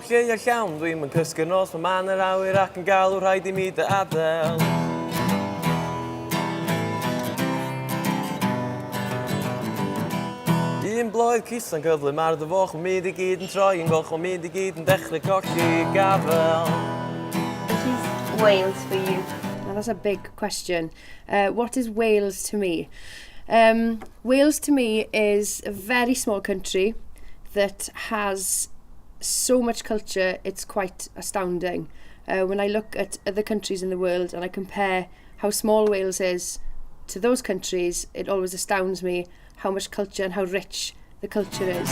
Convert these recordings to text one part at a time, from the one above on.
lle a llawn, dwi'n mynd cysgu'r nos, mae man yr awyr ac yn galw rhaid I mi dy adael. Un bloedd cusa'n cyflym ar dy foch, o myd I gyd yn troi yn goch, o myd I gyd yn dechrau colli gafel. What is Wales for you? Now that's a big question. What is Wales to me? Wales to me is a very small country that has so much culture, it's quite astounding. When I look at other countries in the world and I compare how small Wales is to those countries, it always astounds me how much culture and how rich the culture is.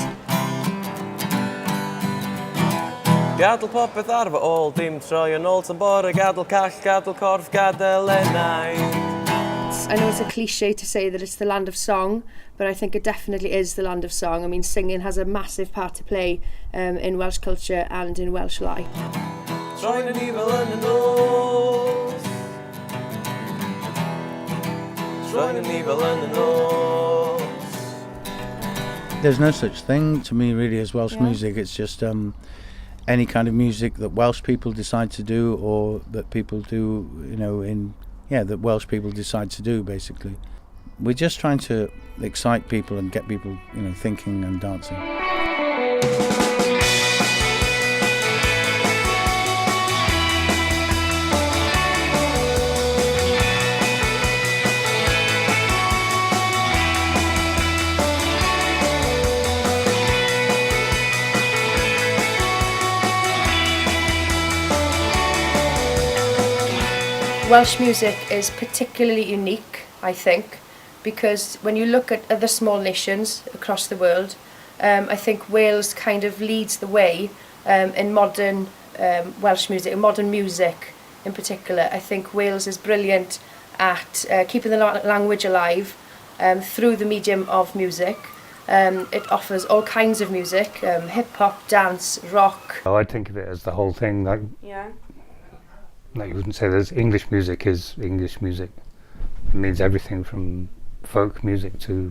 Gadl popeth ar fy ôl, dim troi yn ôl tan bore, gadl call, gadl corff, gadl enau. I know it's a cliche to say that it's the land of song, but I think it definitely is the land of song. I mean, singing has a massive part to play in Welsh culture and in Welsh life. Troi'n yn fel yn y nos. Troi'n yn fel yn y nos. There's no such thing to me really as Welsh music. It's just any kind of music that Welsh people decide to do, or that people do, you know, that Welsh people decide to do, basically. We're just trying to excite people and get people, you know, thinking and dancing. Welsh music is particularly unique, I think, because when you look at other small nations across the world, I think Wales kind of leads the way in modern Welsh music, in modern music in particular. I think Wales is brilliant at keeping the language alive through the medium of music. It offers all kinds of music, hip-hop, dance, rock. I think of it as the whole thing. Like, you wouldn't say there's English music is English music. It means everything from folk music to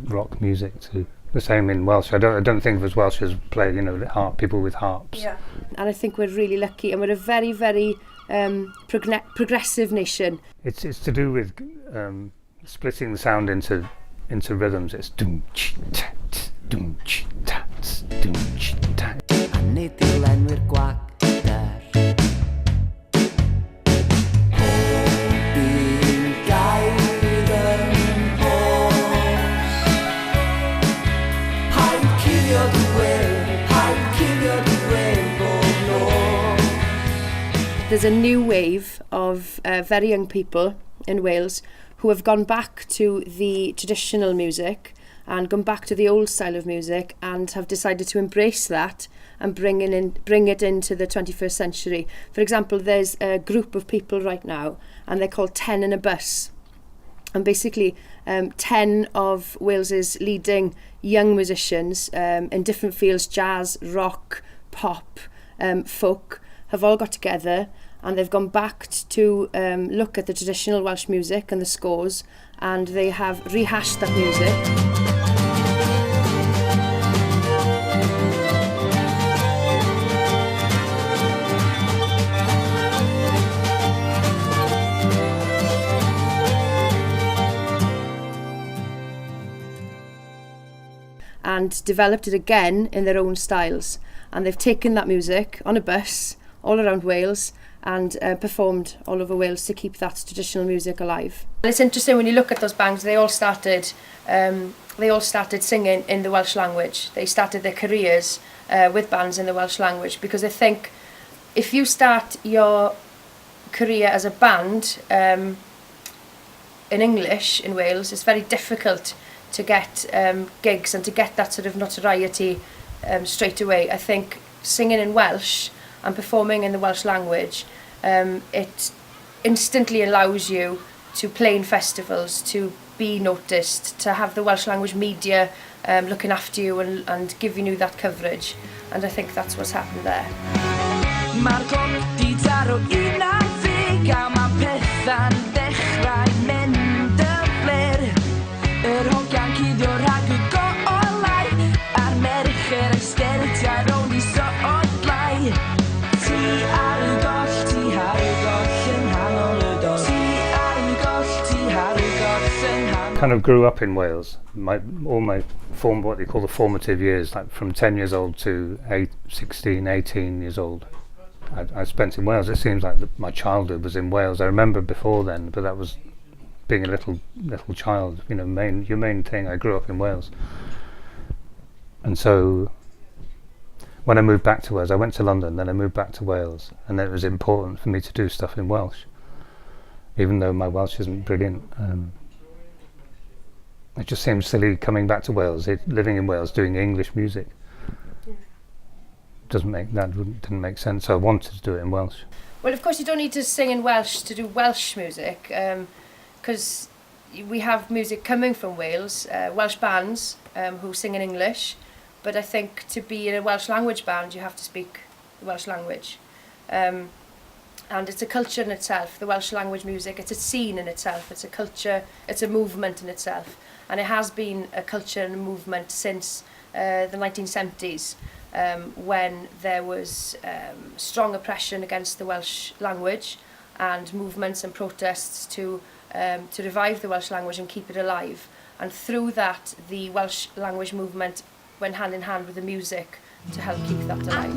rock music to the same in Welsh. I don't think of as Welsh as play, you know, harp, people with harps. Yeah. And I think we're really lucky, and we're a very, very progressive nation. It's to do with splitting the sound into rhythms. It's doom ch tat, doom ch tat, doom ch tat. There's a new wave of very young people in Wales who have gone back to the traditional music and gone back to the old style of music and have decided to embrace that and bring it into the 21st century. For example, there's a group of people right now and they're called 10 in a Bus. And basically 10 of Wales's leading young musicians in different fields, jazz, rock, pop, folk, have all got together and they've gone back to look at the traditional Welsh music and the scores, and they have rehashed that music. And developed it again in their own styles, and they've taken that music on a bus all around Wales and performed all over Wales to keep that traditional music alive. And it's interesting when you look at those bands, they all started singing in the Welsh language. They started their careers with bands in the Welsh language because I think if you start your career as a band in English in Wales, it's very difficult to get gigs and to get that sort of notoriety straight away. I think singing in Welsh and performing in the Welsh language, it instantly allows you to play in festivals, to be noticed, to have the Welsh language media looking after you and giving you that coverage. And I think that's what's happened there. kind of grew up in Wales. All my what they call the formative years, like from 10 years old to 16, 18 years old, I spent in Wales. It seems like my childhood was in Wales. I remember before then, but that was being a little child. You know, your main thing. I grew up in Wales, and so when I moved back to Wales, I went to London, then I moved back to Wales, and then it was important for me to do stuff in Welsh, even though my Welsh isn't brilliant. It just seemed silly coming back to Wales, living in Wales, doing English music. Didn't make sense. So I wanted to do it in Welsh. Well, of course, you don't need to sing in Welsh to do Welsh music, because we have music coming from Wales, Welsh bands who sing in English, but I think to be in a Welsh language band, you have to speak the Welsh language. And it's a culture in itself, the Welsh language music, it's a scene in itself, it's a culture, it's a movement in itself. And it has been a culture and a movement since the 1970s, when there was strong oppression against the Welsh language and movements and protests to revive the Welsh language and keep it alive. And through that, the Welsh language movement went hand in hand with the music to help keep that alive.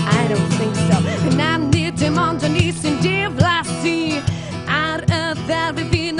I don't think so. And I need him on the knees in dear Lassie. Ar y dderbydd fi'n